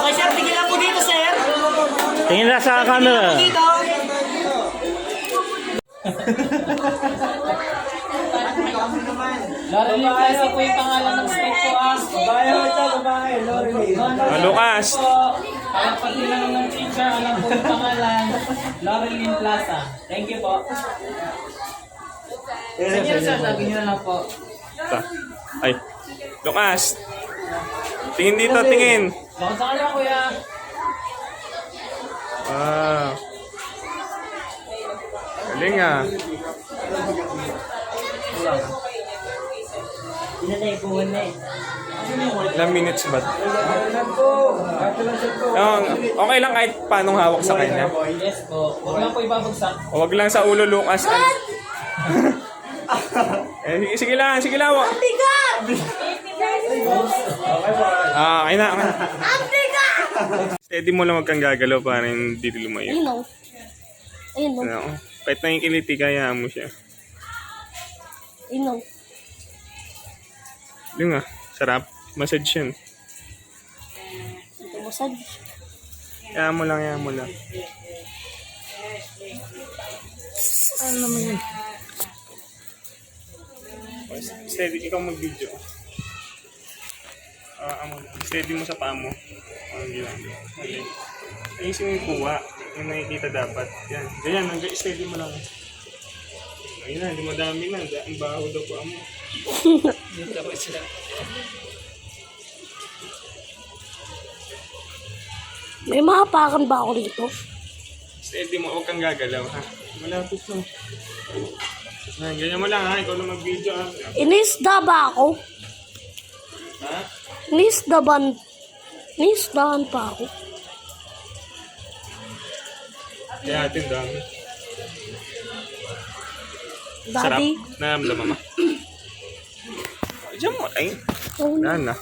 Okay, sir. Tingin lang po dito, sir. Tingin na sa camera. Dito. Loreline Plaza po yung pangalan ng street ko ah. Babae ho ito, babae. Loreline. Lucas. Kaya pag tinanong ng teacher, alam po yung pangalan. Loreline Plaza. Thank you po. Sige sir, sabi niyo na lang po. Ay. Lucas. Tingin dito, tingin. Bakit sa kanya kuya? Wow. Galing ah. Ilang minutes ba? Okay lang kahit paano hawak sa kanya. Yes po. Huwag lang po ibabagsak. Huwag lang sa ulo, Lucas. Eh, sige lang, sige lang. Okay na, okay na. Steady mo lang, wag kang gagalaw para hindi lumayo. Ayun o. Ayun o. Ano, kahit nakikiliti, kaya mo siya. Ayun o. Yung nga, sarap. Massage yan. Ito massage. Kaya mo lang, kaya mo lang. Ano naman yun? Steady, ikaw mag-video. Steady mo sa paa mo. Ang ginagawa. Okay. Ayusin mo yung kuha. Yung nakikita dapat. Yan. Ganyan, steady mo lang. Ayun na, hindi madami na. Ang baho daw po mo. May mahapakan ba ako dito? Steady mo, huwag kang gagalaw ha. Malapit mo. Ganyan mo lang ha, ikaw na mag-video ha. Inisda ba ako? Ha? Inisdahan pa ako. Kaya atin dami. Sarap. Daddy. Naramdaman mo. Diyan mo, ay. Oh, Wala na.